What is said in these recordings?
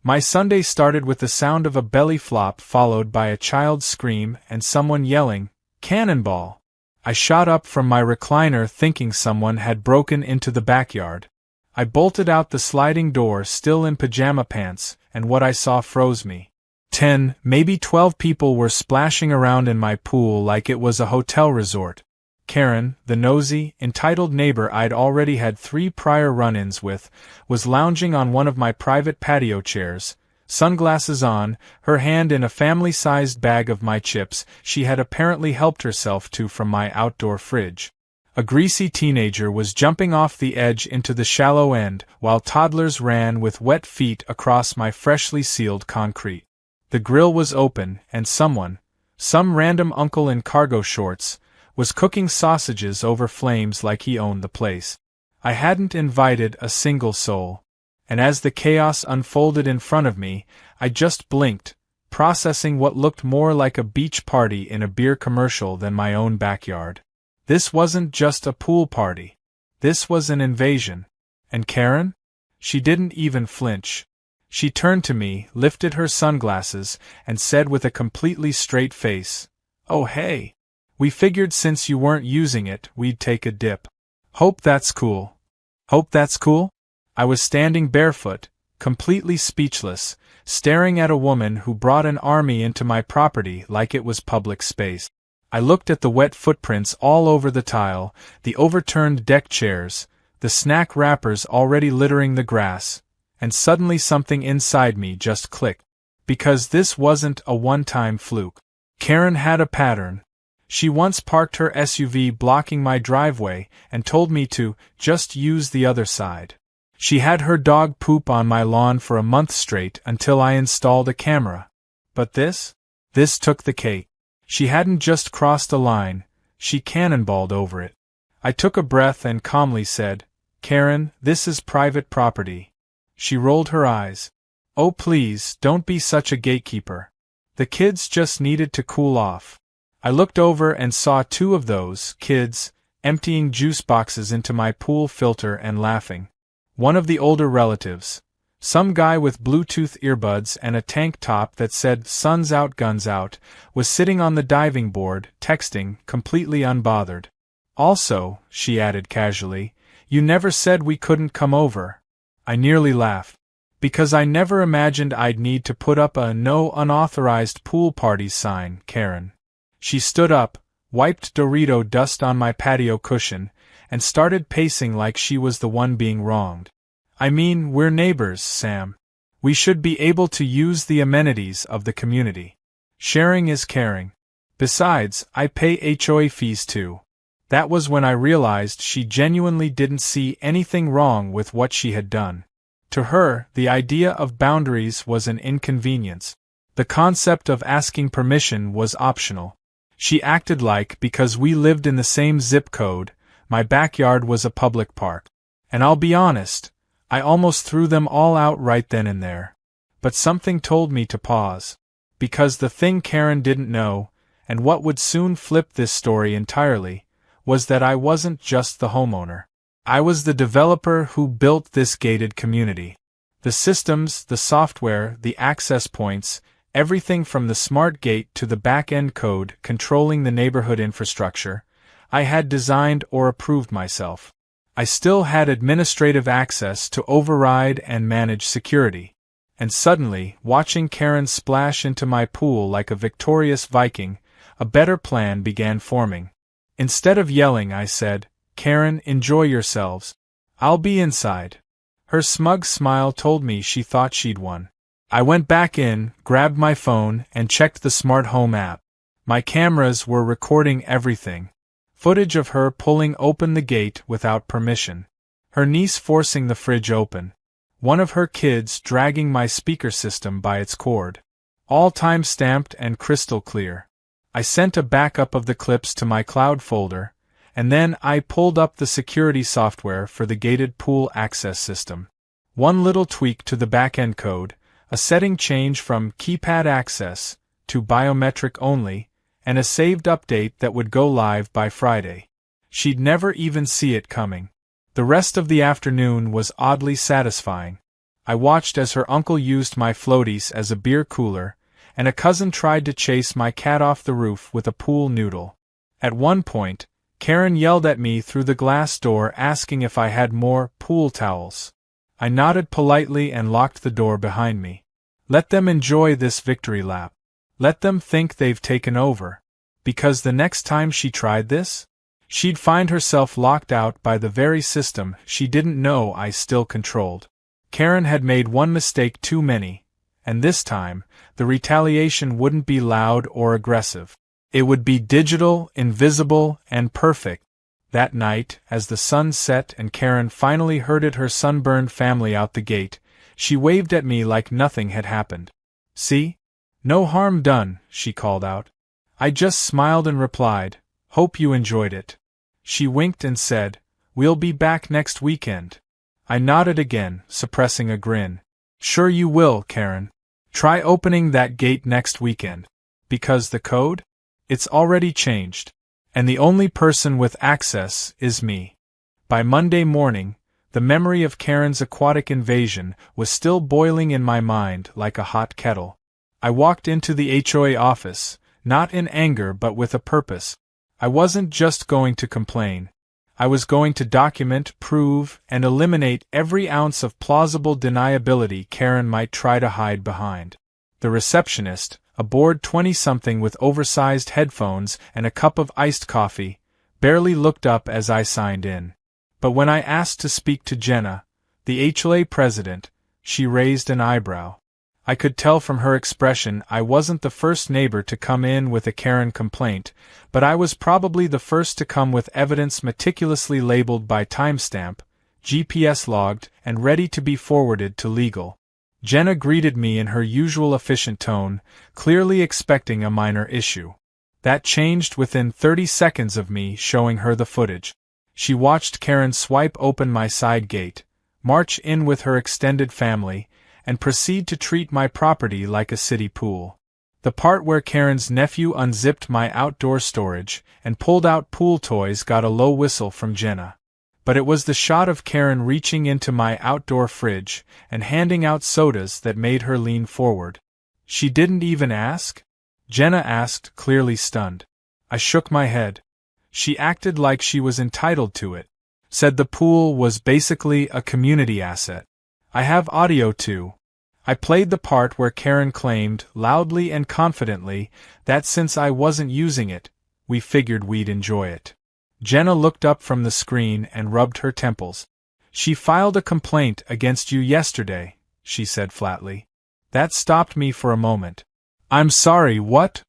My Sunday started with the sound of a belly flop followed by a child's scream and someone yelling, "Cannonball!" I shot up from my recliner thinking someone had broken into the backyard. I bolted out the sliding door still in pajama pants, and what I saw froze me. 10, maybe 12 people were splashing around in my pool like it was a hotel resort. Karen, the nosy, entitled neighbor I'd already had 3 prior run-ins with, was lounging on one of my private patio chairs, sunglasses on, her hand in a family-sized bag of my chips she had apparently helped herself to from my outdoor fridge. A greasy teenager was jumping off the edge into the shallow end, while toddlers ran with wet feet across my freshly sealed concrete. The grill was open, and some random uncle in cargo shorts, was cooking sausages over flames like he owned the place. I hadn't invited a single soul. And as the chaos unfolded in front of me, I just blinked, processing what looked more like a beach party in a beer commercial than my own backyard. This wasn't just a pool party. This was an invasion. And Karen? She didn't even flinch. She turned to me, lifted her sunglasses, and said with a completely straight face, "Oh hey. We figured since you weren't using it, we'd take a dip. Hope that's cool." Hope that's cool? I was standing barefoot, completely speechless, staring at a woman who brought an army into my property like it was public space. I looked at the wet footprints all over the tile, the overturned deck chairs, the snack wrappers already littering the grass, and suddenly something inside me just clicked. Because this wasn't a one-time fluke. Karen had a pattern. She once parked her SUV blocking my driveway and told me to just use the other side. She had her dog poop on my lawn for a month straight until I installed a camera. But this took the cake. She hadn't just crossed a line, she cannonballed over it. I took a breath and calmly said, "Karen, this is private property." She rolled her eyes. "Oh please, don't be such a gatekeeper. The kids just needed to cool off." I looked over and saw 2 of those kids, emptying juice boxes into my pool filter and laughing. One of the older relatives, some guy with Bluetooth earbuds and a tank top that said "Sun's out, guns out," was sitting on the diving board, texting, completely unbothered. "Also," she added casually, "you never said we couldn't come over." I nearly laughed. Because I never imagined I'd need to put up a "No unauthorized pool parties" sign, Karen. She stood up, wiped Dorito dust on my patio cushion, and started pacing like she was the one being wronged. "I mean, we're neighbors, Sam. We should be able to use the amenities of the community. Sharing is caring. Besides, I pay HOA fees too." That was when I realized she genuinely didn't see anything wrong with what she had done. To her, the idea of boundaries was an inconvenience. The concept of asking permission was optional. She acted like because we lived in the same zip code, my backyard was a public park. And I'll be honest, I almost threw them all out right then and there. But something told me to pause. Because the thing Karen didn't know, and what would soon flip this story entirely, was that I wasn't just the homeowner. I was the developer who built this gated community. The systems, the software, the access points, everything from the smart gate to the back-end code controlling the neighborhood infrastructure, I had designed or approved myself. I still had administrative access to override and manage security. And suddenly, watching Karen splash into my pool like a victorious Viking, a better plan began forming. Instead of yelling, I said, "Karen, enjoy yourselves. I'll be inside." Her smug smile told me she thought she'd won. I went back in, grabbed my phone, and checked the smart home app. My cameras were recording everything. Footage of her pulling open the gate without permission. Her niece forcing the fridge open. One of her kids dragging my speaker system by its cord. All time-stamped and crystal clear. I sent a backup of the clips to my cloud folder, and then I pulled up the security software for the gated pool access system. One little tweak to the back-end code, a setting change from keypad access to biometric only, and a saved update that would go live by Friday. She'd never even see it coming. The rest of the afternoon was oddly satisfying. I watched as her uncle used my floaties as a beer cooler, and a cousin tried to chase my cat off the roof with a pool noodle. At one point, Karen yelled at me through the glass door asking if I had more pool towels. I nodded politely and locked the door behind me. Let them enjoy this victory lap. Let them think they've taken over. Because the next time she tried this, she'd find herself locked out by the very system she didn't know I still controlled. Karen had made one mistake too many, and this time, the retaliation wouldn't be loud or aggressive. It would be digital, invisible, and perfect. That night, as the sun set and Karen finally herded her sunburned family out the gate, she waved at me like nothing had happened. "See? No harm done," she called out. I just smiled and replied, "Hope you enjoyed it." She winked and said, "We'll be back next weekend." I nodded again, suppressing a grin. "Sure you will, Karen. Try opening that gate next weekend. Because the code? It's already changed. And the only person with access is me." By Monday morning, the memory of Karen's aquatic invasion was still boiling in my mind like a hot kettle. I walked into the HOA office, not in anger but with a purpose. I wasn't just going to complain. I was going to document, prove, and eliminate every ounce of plausible deniability Karen might try to hide behind. The receptionist, a bored 20-something with oversized headphones and a cup of iced coffee, barely looked up as I signed in. But when I asked to speak to Jenna, the HOA president, she raised an eyebrow. I could tell from her expression I wasn't the first neighbor to come in with a Karen complaint, but I was probably the first to come with evidence meticulously labeled by timestamp, GPS logged, and ready to be forwarded to legal. Jenna greeted me in her usual efficient tone, clearly expecting a minor issue. That changed within 30 seconds of me showing her the footage. She watched Karen swipe open my side gate, march in with her extended family, and proceed to treat my property like a city pool. The part where Karen's nephew unzipped my outdoor storage and pulled out pool toys got a low whistle from Jenna. But it was the shot of Karen reaching into my outdoor fridge and handing out sodas that made her lean forward. "She didn't even ask?" Jenna asked, clearly stunned. I shook my head. She acted like she was entitled to it. Said the pool was basically a community asset. I have audio too. I played the part where Karen claimed, loudly and confidently, that since I wasn't using it, we figured we'd enjoy it. Jenna looked up from the screen and rubbed her temples. "She filed a complaint against you yesterday," she said flatly. That stopped me for a moment. "I'm sorry, what?"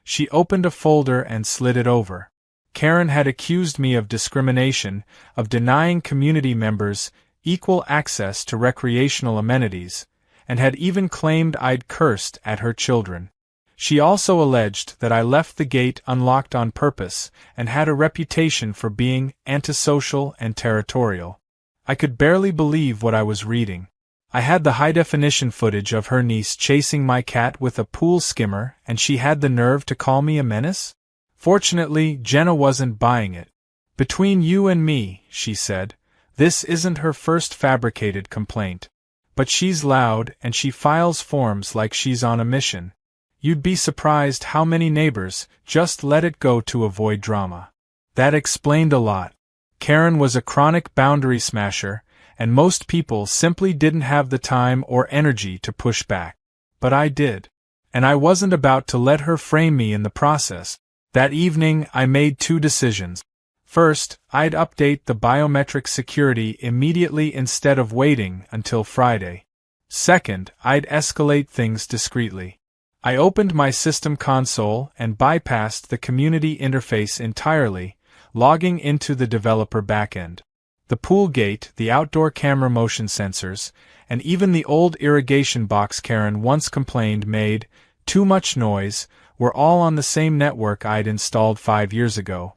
She opened a folder and slid it over. Karen had accused me of discrimination, of denying community members equal access to recreational amenities, and had even claimed I'd cursed at her children. She also alleged that I left the gate unlocked on purpose and had a reputation for being antisocial and territorial. I could barely believe what I was reading. I had the high-definition footage of her niece chasing my cat with a pool skimmer, and she had the nerve to call me a menace? Fortunately, Jenna wasn't buying it. "Between you and me," she said, "this isn't her first fabricated complaint. But she's loud and she files forms like she's on a mission. You'd be surprised how many neighbors just let it go to avoid drama." That explained a lot. Karen was a chronic boundary smasher, and most people simply didn't have the time or energy to push back. But I did. And I wasn't about to let her frame me in the process. That evening I made two decisions. First, I'd update the biometric security immediately instead of waiting until Friday. Second, I'd escalate things discreetly. I opened my system console and bypassed the community interface entirely, logging into the developer backend. The pool gate, the outdoor camera motion sensors, and even the old irrigation box Karen once complained made too much noise, were all on the same network I'd installed 5 years ago.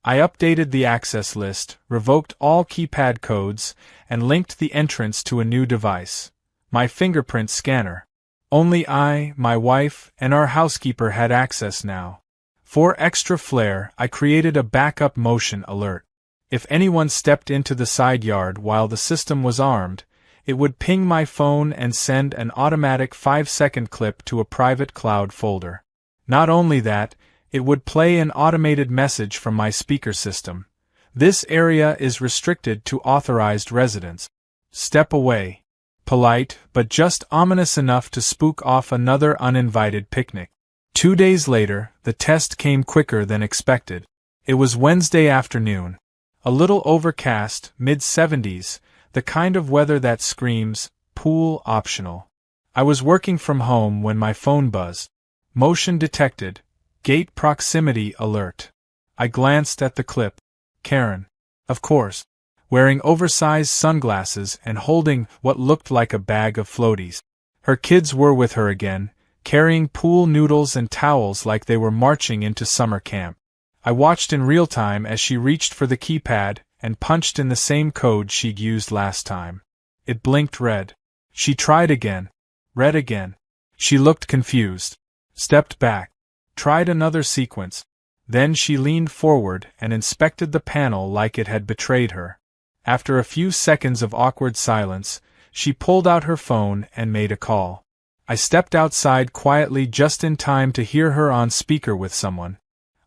I updated the access list, revoked all keypad codes, and linked the entrance to a new device, my fingerprint scanner. Only I, my wife, and our housekeeper had access now. For extra flair, I created a backup motion alert. If anyone stepped into the side yard while the system was armed, It would ping my phone and send an automatic 5-second clip to a private cloud folder. Not only that, it would play an automated message from my speaker system. This area is restricted to authorized residents. Step away. Polite, but just ominous enough to spook off another uninvited picnic. 2 days later, the test came quicker than expected. It was Wednesday afternoon. A little overcast, mid-70s, the kind of weather that screams, pool optional. I was working from home when my phone buzzed. Motion detected. Gate proximity alert. I glanced at the clip. Karen. Of course. Wearing oversized sunglasses and holding what looked like a bag of floaties. Her kids were with her again, carrying pool noodles and towels like they were marching into summer camp. I watched in real time as she reached for the keypad and punched in the same code she'd used last time. It blinked red. She tried again. Red again. She looked confused. Stepped back. Tried another sequence. Then she leaned forward and inspected the panel like it had betrayed her. After a few seconds of awkward silence, she pulled out her phone and made a call. I stepped outside quietly just in time to hear her on speaker with someone.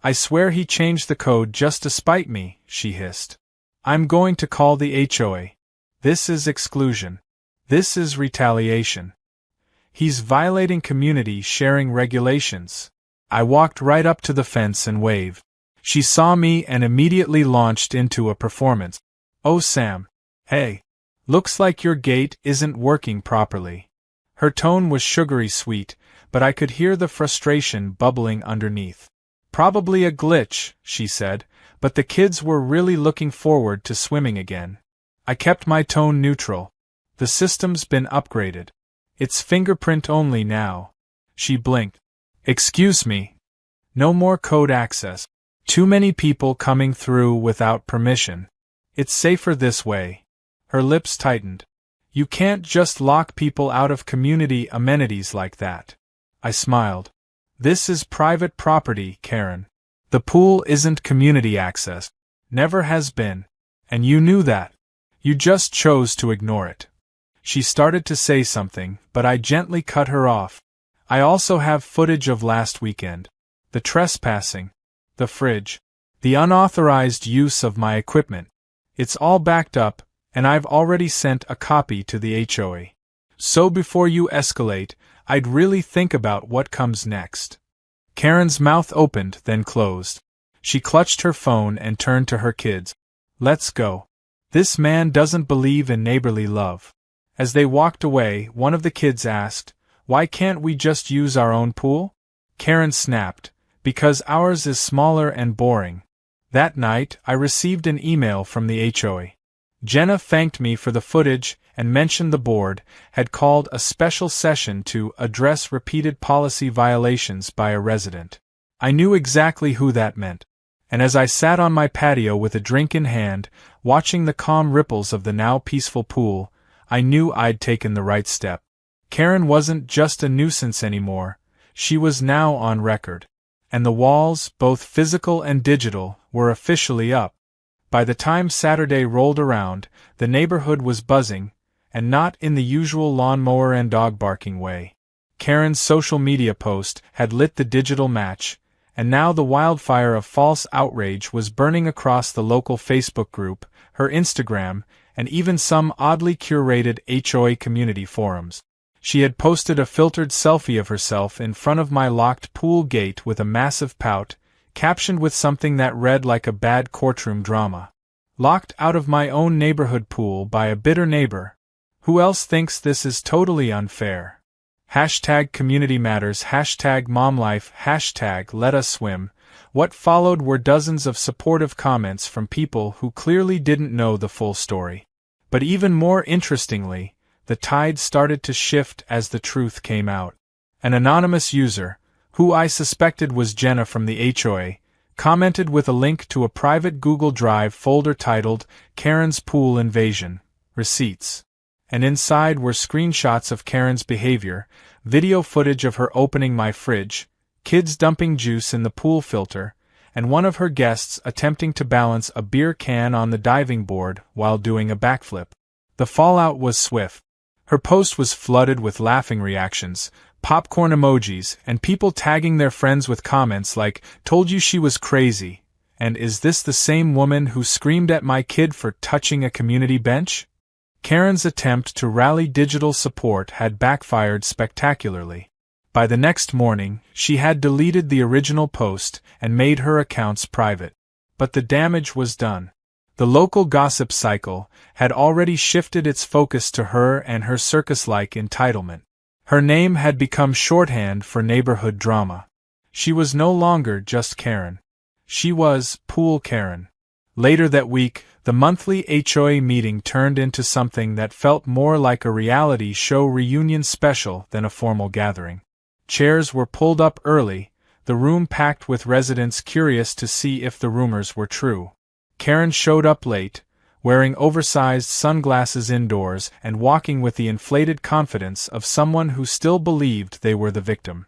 I swear he changed the code just to spite me, she hissed. I'm going to call the HOA. This is exclusion. This is retaliation. He's violating community sharing regulations. I walked right up to the fence and waved. She saw me and immediately launched into a performance. Oh Sam. Hey. Looks like your gate isn't working properly. Her tone was sugary sweet, but I could hear the frustration bubbling underneath. Probably a glitch, she said, but the kids were really looking forward to swimming again. I kept my tone neutral. The system's been upgraded. It's fingerprint only now. She blinked. Excuse me. No more code access. Too many people coming through without permission. It's safer this way. Her lips tightened. You can't just lock people out of community amenities like that. I smiled. This is private property, Karen. The pool isn't community access. Never has been. And you knew that. You just chose to ignore it. She started to say something, but I gently cut her off. I also have footage of last weekend. The trespassing. The fridge. The unauthorized use of my equipment. It's all backed up, and I've already sent a copy to the HOA. So before you escalate, I'd really think about what comes next. Karen's mouth opened, then closed. She clutched her phone and turned to her kids. Let's go. This man doesn't believe in neighborly love. As they walked away, one of the kids asked, Why can't we just use our own pool? Karen snapped, Because ours is smaller and boring. That night, I received an email from the HOA. Jenna thanked me for the footage and mentioned the board had called a special session to address repeated policy violations by a resident. I knew exactly who that meant, and as I sat on my patio with a drink in hand, watching the calm ripples of the now peaceful pool, I knew I'd taken the right step. Karen wasn't just a nuisance anymore, she was now on record. And the walls, both physical and digital, were officially up. By the time Saturday rolled around, the neighborhood was buzzing, and not in the usual lawnmower and dog barking way. Karen's social media post had lit the digital match, and now the wildfire of false outrage was burning across the local Facebook group, her Instagram, and even some oddly curated HOA community forums. She had posted a filtered selfie of herself in front of my locked pool gate with a massive pout, captioned with something that read like a bad courtroom drama. Locked out of my own neighborhood pool by a bitter neighbor. Who else thinks this is totally unfair? Hashtag community matters, hashtag momlife, hashtag let us swim. What followed were dozens of supportive comments from people who clearly didn't know the full story. But even more interestingly, the tide started to shift as the truth came out. An anonymous user, who I suspected was Jenna from the HOA, commented with a link to a private Google Drive folder titled Karen's Pool Invasion, Receipts. And inside were screenshots of Karen's behavior, video footage of her opening my fridge, kids dumping juice in the pool filter, and one of her guests attempting to balance a beer can on the diving board while doing a backflip. The fallout was swift. Her post was flooded with laughing reactions, popcorn emojis, and people tagging their friends with comments like, "Told you she was crazy," and "Is this the same woman who screamed at my kid for touching a community bench?" Karen's attempt to rally digital support had backfired spectacularly. By the next morning, she had deleted the original post and made her accounts private. But the damage was done. The local gossip cycle had already shifted its focus to her and her circus-like entitlement. Her name had become shorthand for neighborhood drama. She was no longer just Karen. She was Pool Karen. Later that week, the monthly HOA meeting turned into something that felt more like a reality show reunion special than a formal gathering. Chairs were pulled up early, the room packed with residents curious to see if the rumors were true. Karen showed up late, wearing oversized sunglasses indoors and walking with the inflated confidence of someone who still believed they were the victim.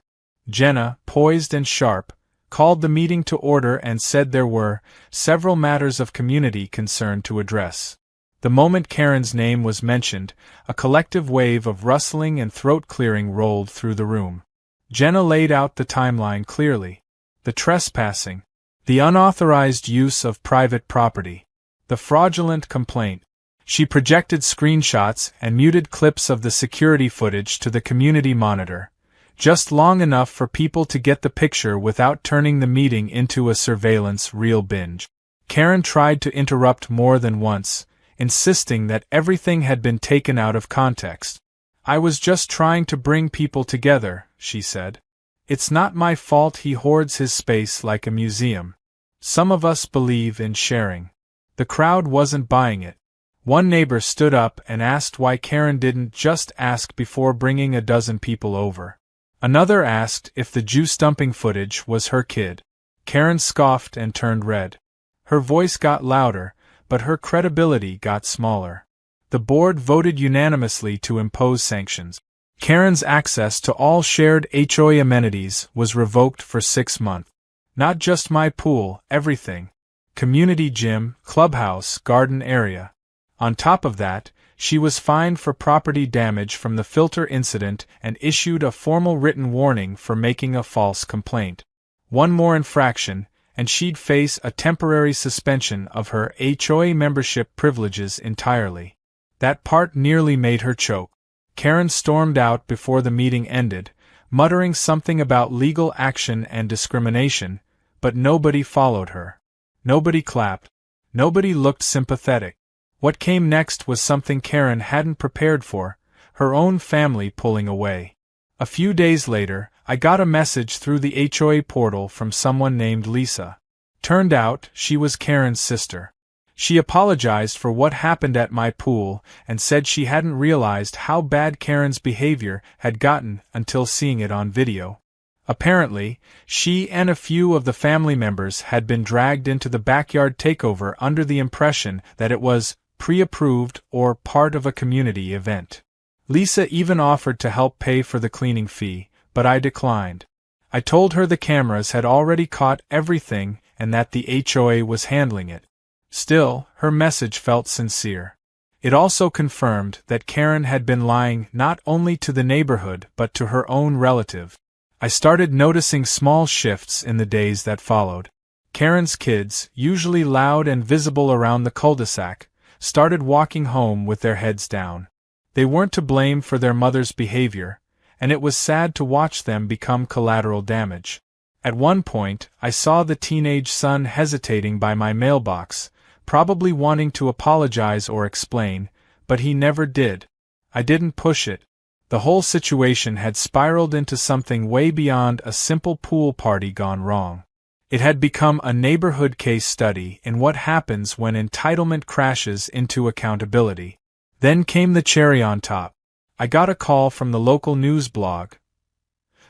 Jenna, poised and sharp, called the meeting to order and said there were several matters of community concern to address. The moment Karen's name was mentioned, a collective wave of rustling and throat-clearing rolled through the room. Jenna laid out the timeline clearly. The trespassing, the unauthorized use of private property, the fraudulent complaint. She projected screenshots and muted clips of the security footage to the community monitor, just long enough for people to get the picture without turning the meeting into a surveillance reel binge. Karen tried to interrupt more than once, insisting that everything had been taken out of context. "I was just trying to bring people together," she said. "It's not my fault he hoards his space like a museum. Some of us believe in sharing." The crowd wasn't buying it. One neighbor stood up and asked why Karen didn't just ask before bringing a dozen people over. Another asked if the juice-dumping footage was her kid. Karen scoffed and turned red. Her voice got louder, but her credibility got smaller. The board voted unanimously to impose sanctions. Karen's access to all shared HOA amenities was revoked for 6 months. Not just my pool, everything. Community gym, clubhouse, garden area. On top of that, she was fined for property damage from the filter incident and issued a formal written warning for making a false complaint. One more infraction, and she'd face a temporary suspension of her HOA membership privileges entirely. That part nearly made her choke. Karen stormed out before the meeting ended, muttering something about legal action and discrimination, but nobody followed her. Nobody clapped. Nobody looked sympathetic. What came next was something Karen hadn't prepared for, her own family pulling away. A few days later, I got a message through the HOA portal from someone named Lisa. Turned out, she was Karen's sister. She apologized for what happened at my pool and said she hadn't realized how bad Karen's behavior had gotten until seeing it on video. Apparently, she and a few of the family members had been dragged into the backyard takeover under the impression that it was pre-approved or part of a community event. Lisa even offered to help pay for the cleaning fee, but I declined. I told her the cameras had already caught everything and that the HOA was handling it. Still, her message felt sincere. It also confirmed that Karen had been lying not only to the neighborhood but to her own relative. I started noticing small shifts in the days that followed. Karen's kids, usually loud and visible around the cul-de-sac, started walking home with their heads down. They weren't to blame for their mother's behavior, and it was sad to watch them become collateral damage. At one point, I saw the teenage son hesitating by my mailbox, probably wanting to apologize or explain, but he never did. I didn't push it. The whole situation had spiraled into something way beyond a simple pool party gone wrong. It had become a neighborhood case study in what happens when entitlement crashes into accountability. Then came the cherry on top. I got a call from the local news blog.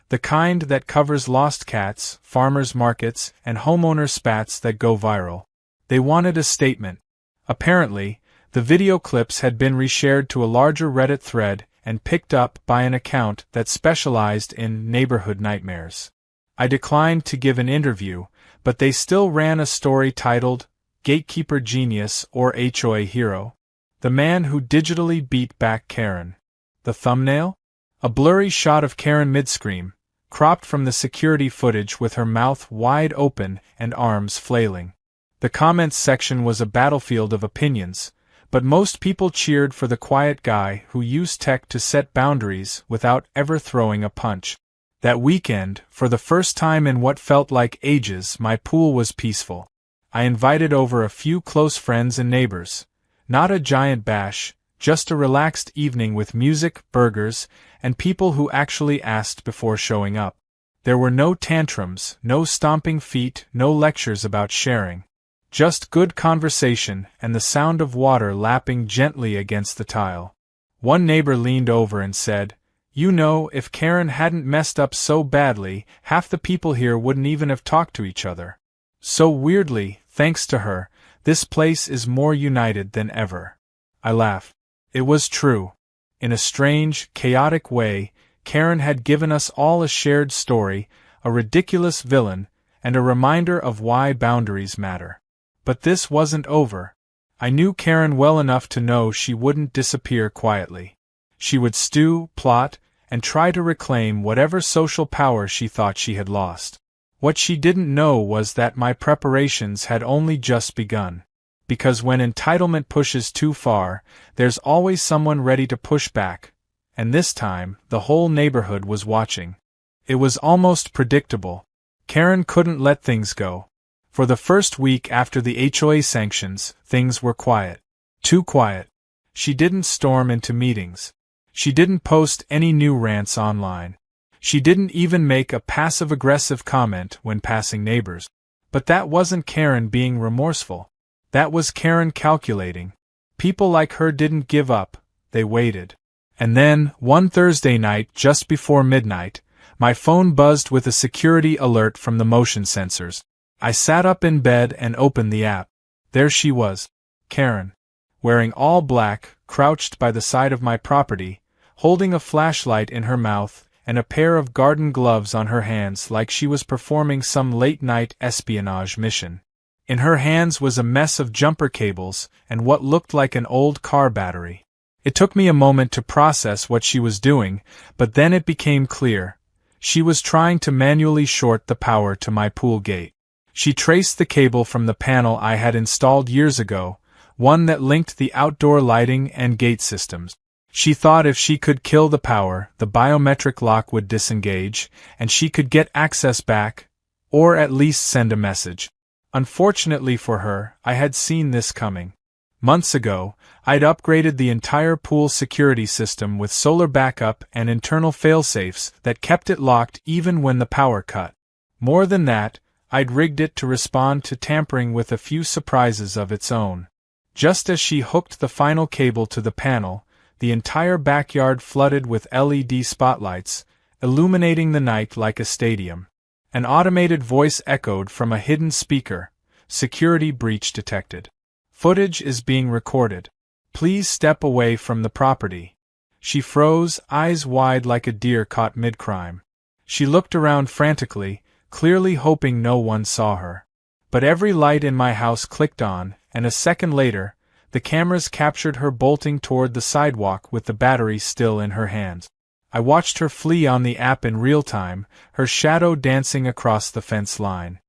The kind that covers lost cats, farmers markets, and homeowner spats that go viral. They wanted a statement. Apparently, the video clips had been reshared to a larger Reddit thread and picked up by an account that specialized in neighborhood nightmares. I declined to give an interview, but they still ran a story titled, "Gatekeeper Genius or HOA Hero? The Man Who Digitally Beat Back Karen." The thumbnail? A blurry shot of Karen mid-scream, cropped from the security footage with her mouth wide open and arms flailing. The comments section was a battlefield of opinions, but most people cheered for the quiet guy who used tech to set boundaries without ever throwing a punch. That weekend, for the first time in what felt like ages, my pool was peaceful. I invited over a few close friends and neighbors. Not a giant bash, just a relaxed evening with music, burgers, and people who actually asked before showing up. There were no tantrums, no stomping feet, no lectures about sharing. Just good conversation and the sound of water lapping gently against the tile. One neighbor leaned over and said, "You know, if Karen hadn't messed up so badly, half the people here wouldn't even have talked to each other. So weirdly, thanks to her, this place is more united than ever." I laughed. It was true. In a strange, chaotic way, Karen had given us all a shared story, a ridiculous villain, and a reminder of why boundaries matter. But this wasn't over. I knew Karen well enough to know she wouldn't disappear quietly. She would stew, plot, and try to reclaim whatever social power she thought she had lost. What she didn't know was that my preparations had only just begun. Because when entitlement pushes too far, there's always someone ready to push back, and this time, the whole neighborhood was watching. It was almost predictable. Karen couldn't let things go. For the first week after the HOA sanctions, things were quiet. Too quiet. She didn't storm into meetings. She didn't post any new rants online. She didn't even make a passive-aggressive comment when passing neighbors. But that wasn't Karen being remorseful. That was Karen calculating. People like her didn't give up, they waited. And then, one Thursday night just before midnight, my phone buzzed with a security alert from the motion sensors. I sat up in bed and opened the app. There she was, Karen, wearing all black, crouched by the side of my property, holding a flashlight in her mouth and a pair of garden gloves on her hands like she was performing some late-night espionage mission. In her hands was a mess of jumper cables and what looked like an old car battery. It took me a moment to process what she was doing, but then it became clear. She was trying to manually short the power to my pool gate. She traced the cable from the panel I had installed years ago, one that linked the outdoor lighting and gate systems. She thought if she could kill the power, the biometric lock would disengage, and she could get access back, or at least send a message. Unfortunately for her, I had seen this coming. Months ago, I'd upgraded the entire pool security system with solar backup and internal failsafes that kept it locked even when the power cut. More than that, I'd rigged it to respond to tampering with a few surprises of its own. Just as she hooked the final cable to the panel, the entire backyard flooded with LED spotlights, illuminating the night like a stadium. An automated voice echoed from a hidden speaker. Security breach detected. Footage is being recorded. Please step away from the property. She froze, eyes wide like a deer caught mid-crime. She looked around frantically, clearly hoping no one saw her. But every light in my house clicked on, and a second later, the cameras captured her bolting toward the sidewalk with the battery still in her hands. I watched her flee on the app in real time, her shadow dancing across the fence line.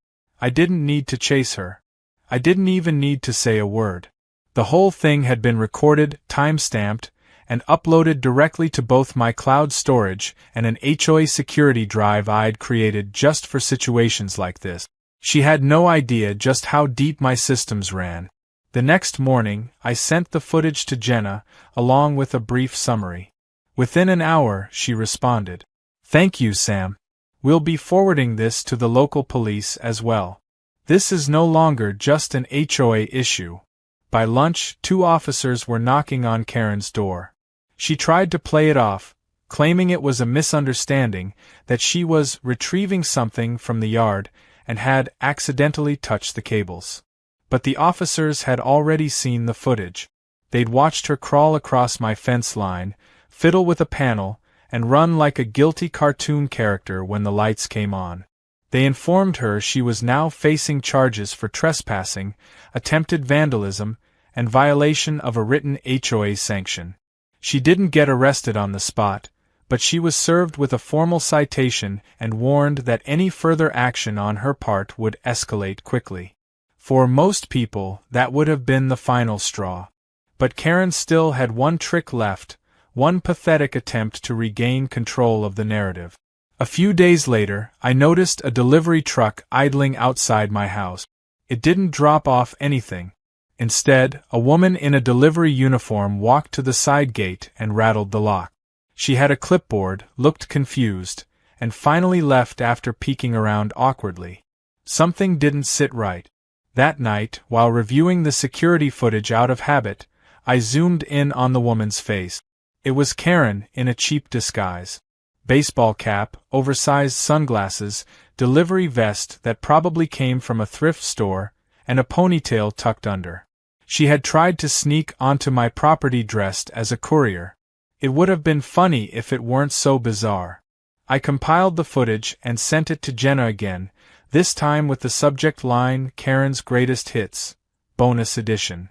I didn't need to chase her. I didn't even need to say a word. The whole thing had been recorded, time-stamped, and uploaded directly to both my cloud storage and an HOA security drive I'd created just for situations like this. She had no idea just how deep my systems ran. The next morning, I sent the footage to Jenna, along with a brief summary. Within an hour, she responded. "Thank you, Sam. We'll be forwarding this to the local police as well. This is no longer just an HOA issue." By lunch, 2 officers were knocking on Karen's door. She tried to play it off, claiming it was a misunderstanding, that she was retrieving something from the yard and had accidentally touched the cables. But the officers had already seen the footage. They'd watched her crawl across my fence line, fiddle with a panel, and run like a guilty cartoon character when the lights came on. They informed her she was now facing charges for trespassing, attempted vandalism, and violation of a written HOA sanction. She didn't get arrested on the spot, but she was served with a formal citation and warned that any further action on her part would escalate quickly. For most people, that would have been the final straw. But Karen still had one trick left, one pathetic attempt to regain control of the narrative. A few days later, I noticed a delivery truck idling outside my house. It didn't drop off anything. Instead, a woman in a delivery uniform walked to the side gate and rattled the lock. She had a clipboard, looked confused, and finally left after peeking around awkwardly. Something didn't sit right. That night, while reviewing the security footage out of habit, I zoomed in on the woman's face. It was Karen in a cheap disguise. Baseball cap, oversized sunglasses, delivery vest that probably came from a thrift store, and a ponytail tucked under. She had tried to sneak onto my property dressed as a courier. It would have been funny if it weren't so bizarre. I compiled the footage and sent it to Jenna again, this time with the subject line Karen's Greatest Hits, Bonus Edition.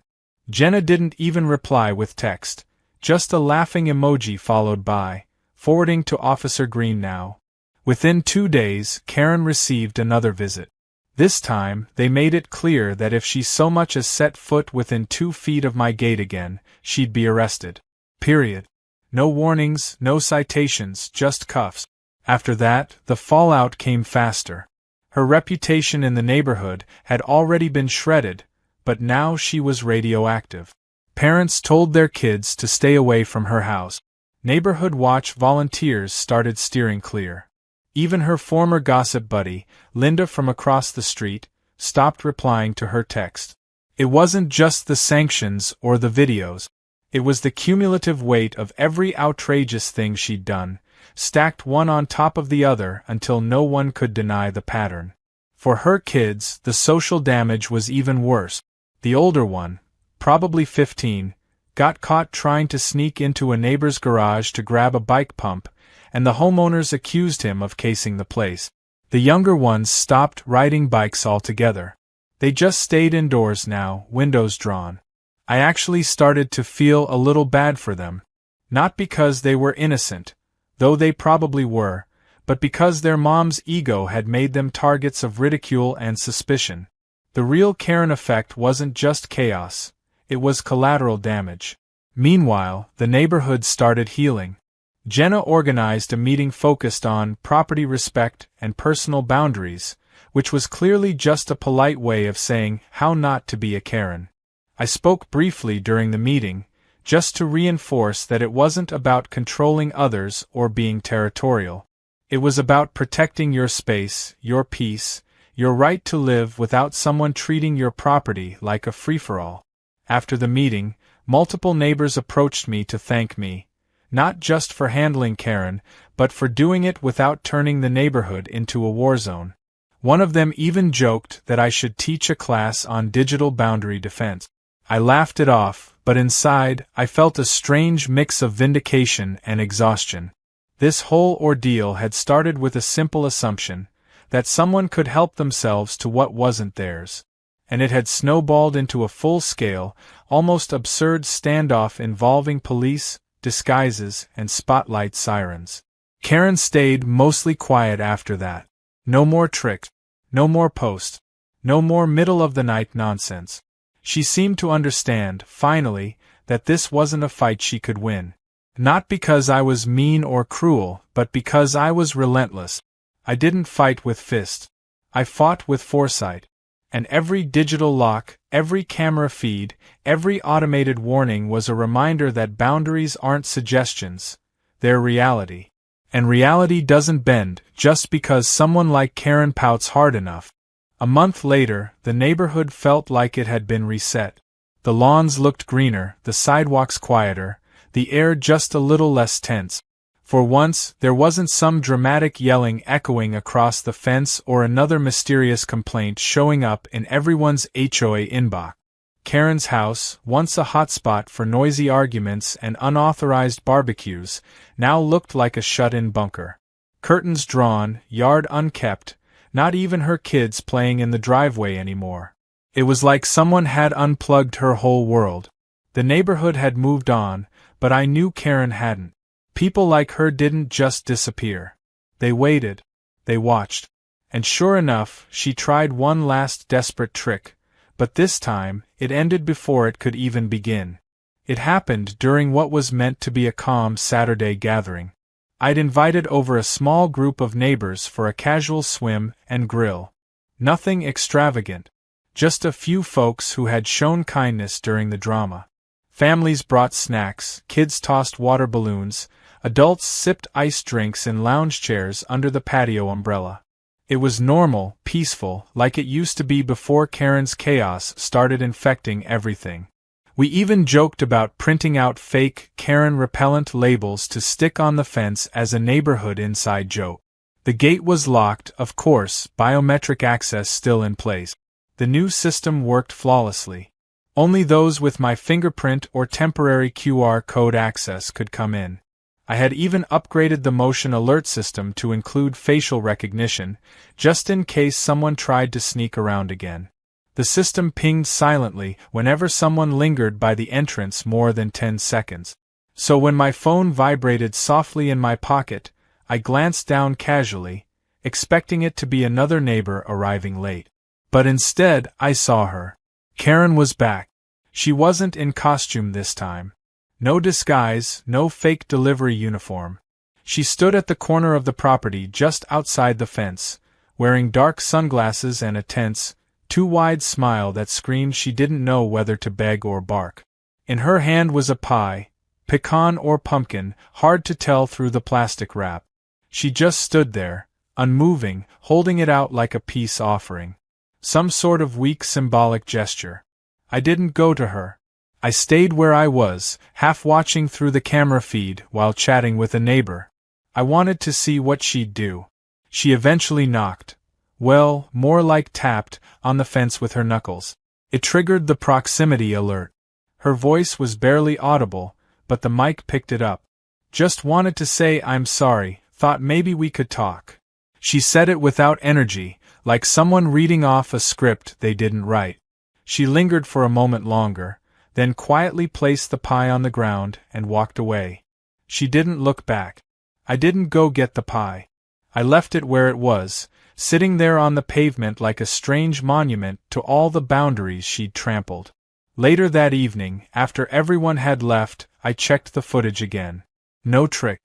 Jenna didn't even reply with text, just a laughing emoji followed by, forwarding to Officer Green now. Within 2 days, Karen received another visit. This time, they made it clear that if she so much as set foot within 2 feet of my gate again, she'd be arrested. Period. No warnings, no citations, just cuffs. After that, the fallout came faster. Her reputation in the neighborhood had already been shredded, but now she was radioactive. Parents told their kids to stay away from her house. Neighborhood watch volunteers started steering clear. Even her former gossip buddy, Linda from across the street, stopped replying to her text. It wasn't just the sanctions or the videos. It was the cumulative weight of every outrageous thing she'd done, stacked one on top of the other until no one could deny the pattern. For her kids, the social damage was even worse. The older one, probably 15, got caught trying to sneak into a neighbor's garage to grab a bike pump, and the homeowners accused him of casing the place. The younger ones stopped riding bikes altogether. They just stayed indoors now, windows drawn. I actually started to feel a little bad for them. Not because they were innocent, though they probably were, but because their mom's ego had made them targets of ridicule and suspicion. The real Karen effect wasn't just chaos, it was collateral damage. Meanwhile, the neighborhood started healing. Jenna organized a meeting focused on property respect and personal boundaries, which was clearly just a polite way of saying how not to be a Karen. I spoke briefly during the meeting, just to reinforce that it wasn't about controlling others or being territorial. It was about protecting your space, your peace, your right to live without someone treating your property like a free-for-all. After the meeting, multiple neighbors approached me to thank me, not just for handling Karen, but for doing it without turning the neighborhood into a war zone. One of them even joked that I should teach a class on digital boundary defense. I laughed it off, but inside, I felt a strange mix of vindication and exhaustion. This whole ordeal had started with a simple assumption, that someone could help themselves to what wasn't theirs. And it had snowballed into a full-scale, almost absurd standoff involving police, disguises, and spotlight sirens. Karen stayed mostly quiet after that. No more tricks, no more posts, no more middle-of-the-night nonsense. She seemed to understand, finally, that this wasn't a fight she could win. Not because I was mean or cruel, but because I was relentless. I didn't fight with fists. I fought with foresight. And every digital lock, every camera feed, every automated warning was a reminder that boundaries aren't suggestions, they're reality. And reality doesn't bend just because someone like Karen pouts hard enough. A month later, the neighborhood felt like it had been reset. The lawns looked greener, the sidewalks quieter, the air just a little less tense. For once, there wasn't some dramatic yelling echoing across the fence or another mysterious complaint showing up in everyone's HOA inbox. Karen's house, once a hotspot for noisy arguments and unauthorized barbecues, now looked like a shut-in bunker. Curtains drawn, yard unkept, not even her kids playing in the driveway anymore. It was like someone had unplugged her whole world. The neighborhood had moved on, But I knew Karen hadn't. People like her didn't just disappear. They waited. They watched. And sure enough, she tried one last desperate trick, but this time, it ended before it could even begin. It happened during what was meant to be a calm Saturday gathering. I'd invited over a small group of neighbors for a casual swim and grill. Nothing extravagant. Just a few folks who had shown kindness during the drama. Families brought snacks, kids tossed water balloons, adults sipped iced drinks in lounge chairs under the patio umbrella. It was normal, peaceful, like it used to be before Karen's chaos started infecting everything. We even joked about printing out fake Karen repellent labels to stick on the fence as a neighborhood inside joke. The gate was locked, of course, biometric access still in place. The new system worked flawlessly. Only those with my fingerprint or temporary QR code access could come in. I had even upgraded the motion alert system to include facial recognition, just in case someone tried to sneak around again. The system pinged silently whenever someone lingered by the entrance more than 10 seconds. So when my phone vibrated softly in my pocket, I glanced down casually, expecting it to be another neighbor arriving late. But instead, I saw her. Karen was back. She wasn't in costume this time. No disguise, no fake delivery uniform. She stood at the corner of the property just outside the fence, wearing dark sunglasses and a tense, too-wide smile that screamed she didn't know whether to beg or bark. In her hand was a pie, pecan or pumpkin, hard to tell through the plastic wrap. She just stood there, unmoving, holding it out like a peace offering. Some sort of weak symbolic gesture. I didn't go to her. I stayed where I was, half watching through the camera feed while chatting with a neighbor. I wanted to see what she'd do. She eventually knocked. Well, more like tapped, on the fence with her knuckles. It triggered the proximity alert. Her voice was barely audible, but the mic picked it up. Just wanted to say I'm sorry, thought maybe we could talk. She said it without energy, like someone reading off a script they didn't write. She lingered for a moment longer, then quietly placed the pie on the ground and walked away. She didn't look back. I didn't go get the pie. I left it where it was, sitting there on the pavement like a strange monument to all the boundaries she'd trampled. Later that evening, after everyone had left, I checked the footage again. No trick.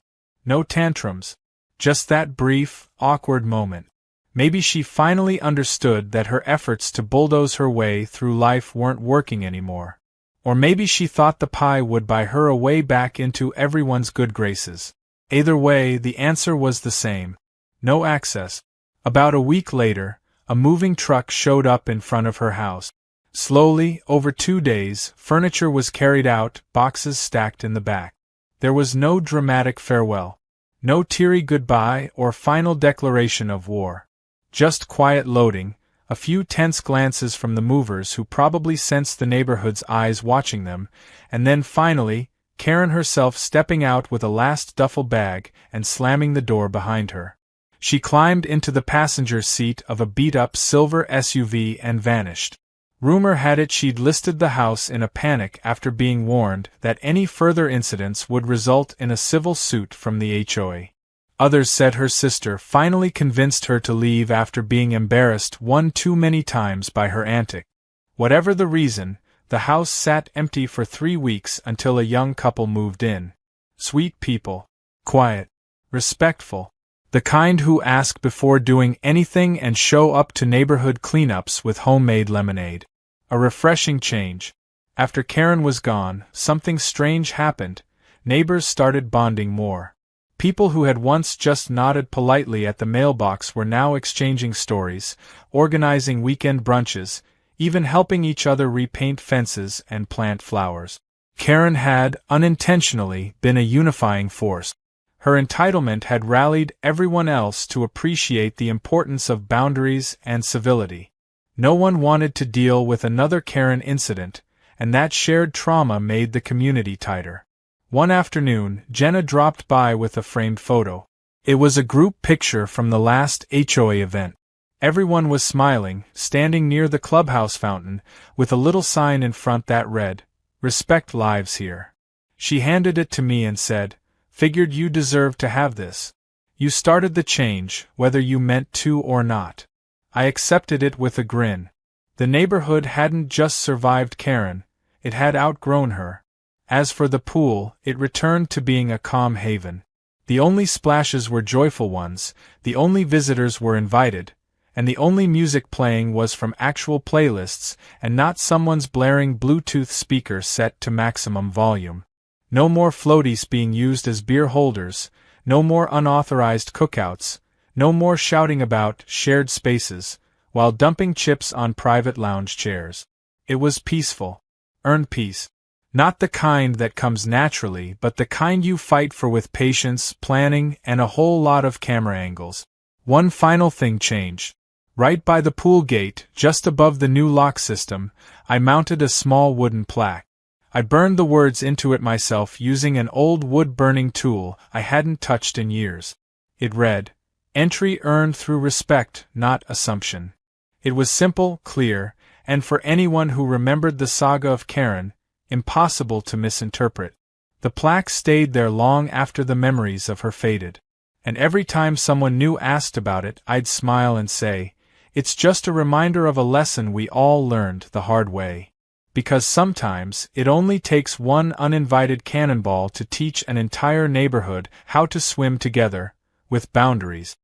No tantrums. Just that brief, awkward moment. Maybe she finally understood that her efforts to bulldoze her way through life weren't working anymore. Or maybe she thought the pie would buy her a way back into everyone's good graces. Either way, the answer was the same. No access. About a week later, a moving truck showed up in front of her house. Slowly, over 2 days, furniture was carried out, boxes stacked in the back. There was no dramatic farewell. No teary goodbye or final declaration of war. Just quiet loading, a few tense glances from the movers who probably sensed the neighborhood's eyes watching them, and then finally, Karen herself stepping out with a last duffel bag and slamming the door behind her. She climbed into the passenger seat of a beat-up silver SUV and vanished. Rumor had it she'd listed the house in a panic after being warned that any further incidents would result in a civil suit from the HOA. Others said her sister finally convinced her to leave after being embarrassed one too many times by her antic. Whatever the reason, the house sat empty for 3 weeks until a young couple moved in. Sweet people. Quiet. Respectful. The kind who ask before doing anything and show up to neighborhood cleanups with homemade lemonade. A refreshing change. After Karen was gone, something strange happened. Neighbors started bonding more. People who had once just nodded politely at the mailbox were now exchanging stories, organizing weekend brunches, even helping each other repaint fences and plant flowers. Karen had, unintentionally, been a unifying force. Her entitlement had rallied everyone else to appreciate the importance of boundaries and civility. No one wanted to deal with another Karen incident, and that shared trauma made the community tighter. One afternoon, Jenna dropped by with a framed photo. It was a group picture from the last HOA event. Everyone was smiling, standing near the clubhouse fountain, with a little sign in front that read, "Respect lives here." She handed it to me and said, "Figured you deserved to have this. You started the change, whether you meant to or not." I accepted it with a grin. The neighborhood hadn't just survived Karen, it had outgrown her. As for the pool, it returned to being a calm haven. The only splashes were joyful ones, the only visitors were invited, and the only music playing was from actual playlists and not someone's blaring Bluetooth speaker set to maximum volume. No more floaties being used as beer holders, no more unauthorized cookouts, no more shouting about shared spaces, while dumping chips on private lounge chairs. It was peaceful. Earned peace. Not the kind that comes naturally, but the kind you fight for with patience, planning, and a whole lot of camera angles. One final thing changed. Right by the pool gate, just above the new lock system, I mounted a small wooden plaque. I burned the words into it myself using an old wood-burning tool I hadn't touched in years. It read, "Entry earned through respect, not assumption." It was simple, clear, and for anyone who remembered the saga of Karen, impossible to misinterpret. The plaque stayed there long after the memories of her faded. And every time someone new asked about it, I'd smile and say, "It's just a reminder of a lesson we all learned the hard way." Because sometimes, it only takes one uninvited cannonball to teach an entire neighborhood how to swim together, with boundaries.